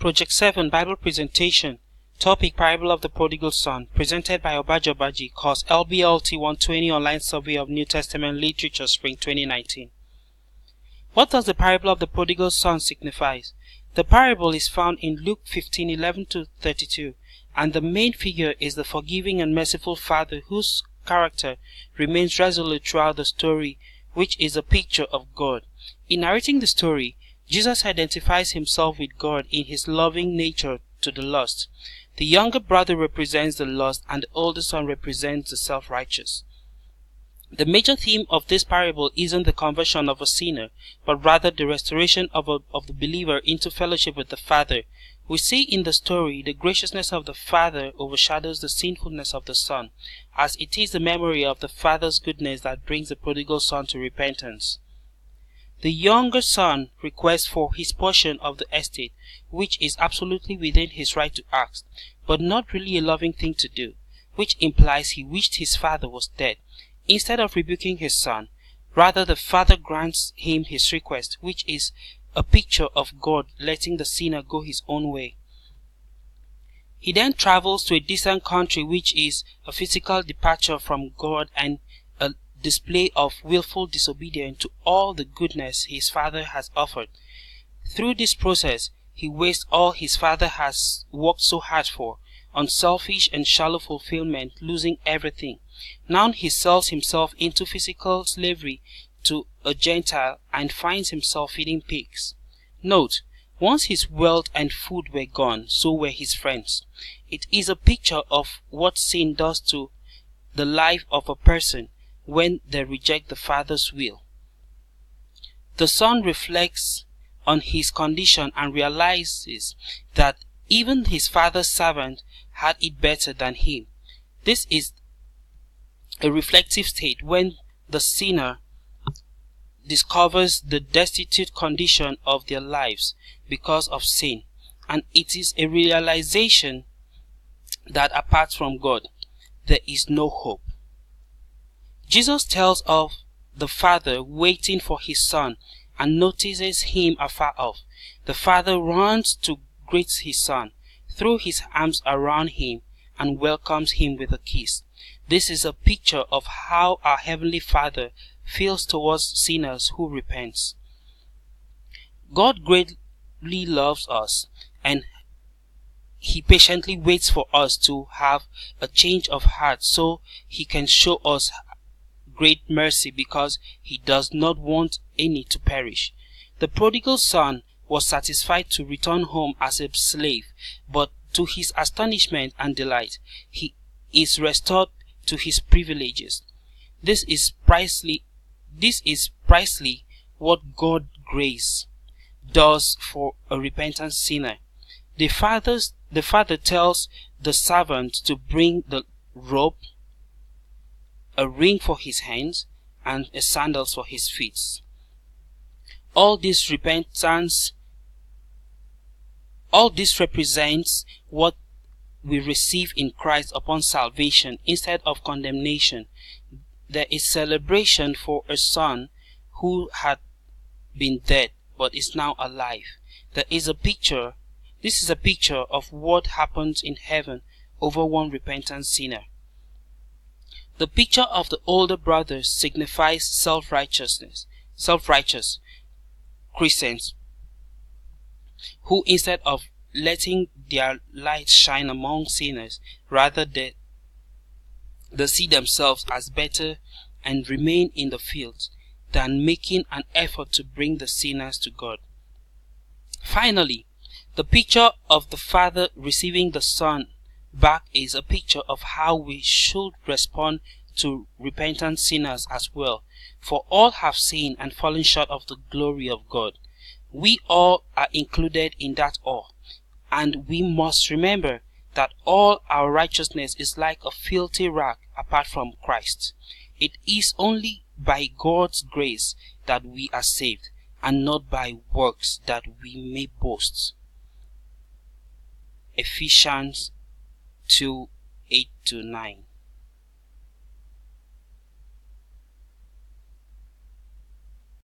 Project 7 Bible Presentation. Topic: Parable of the Prodigal Son. Presented by Obajo Baji. Course LBLT 120 Online Survey of New Testament Literature, Spring 2019. What does the parable of the prodigal son signify? The parable is found in Luke 15:11-32, and the main figure is the forgiving and merciful father whose character remains resolute throughout the story, which is a picture of God. In narrating the story, Jesus identifies himself with God in his loving nature to the lost. The younger brother represents the lost, and the older son represents the self-righteous. The major theme of this parable isn't the conversion of a sinner, but rather the restoration of the believer into fellowship with the Father. We see in the story the graciousness of the Father overshadows the sinfulness of the Son, as it is the memory of the Father's goodness that brings the prodigal son to repentance. The younger son requests for his portion of the estate, which is absolutely within his right to ask, but not really a loving thing to do, which implies he wished his father was dead. Instead of rebuking his son, rather the father grants him his request, which is a picture of God letting the sinner go his own way. He then travels to a distant country, which is a physical departure from God and a display of willful disobedience to all the goodness his father has offered. Through this process, he wastes all his father has worked so hard for, on selfish and shallow fulfillment, losing everything. Now he sells himself into physical slavery to a Gentile and finds himself feeding pigs. Note, once his wealth and food were gone, so were his friends. It is a picture of what sin does to the life of a person when they reject the Father's will. The son reflects on his condition and realizes that even his father's servant had it better than him. This is a reflective state when the sinner discovers the destitute condition of their lives because of sin, and it is a realization that apart from God, there is no hope. Jesus tells of the father waiting for his son and notices him afar off. The father runs to greet his son, throws his arms around him, and welcomes him with a kiss. This is a picture of how our Heavenly Father feels towards sinners who repent. God greatly loves us, and He patiently waits for us to have a change of heart so He can show us great mercy, because He does not want any to perish. The prodigal son was satisfied to return home as a slave, but to his astonishment and delight, he is restored to his privileges. This is precisely what God's grace does for a repentant sinner. The father tells the servant to bring the robe, a ring for his hands, and a sandals for his feet. All this represents what we receive in Christ upon salvation instead of condemnation. There is celebration for a son who had been dead but is now alive. This is a picture of what happens in heaven over one repentant sinner. The picture of the older brother signifies self-righteous Christians who, instead of letting their light shine among sinners, rather they see themselves as better and remain in the field than making an effort to bring the sinners to God. Finally, the picture of the father receiving the son back is a picture of how we should respond to repentant sinners as well. For all have sinned and fallen short of the glory of God. We all are included in that all, and we must remember that all our righteousness is like a filthy rag apart from Christ. It is only by God's grace that we are saved, and not by works that we may boast. Ephesians 2:8-9.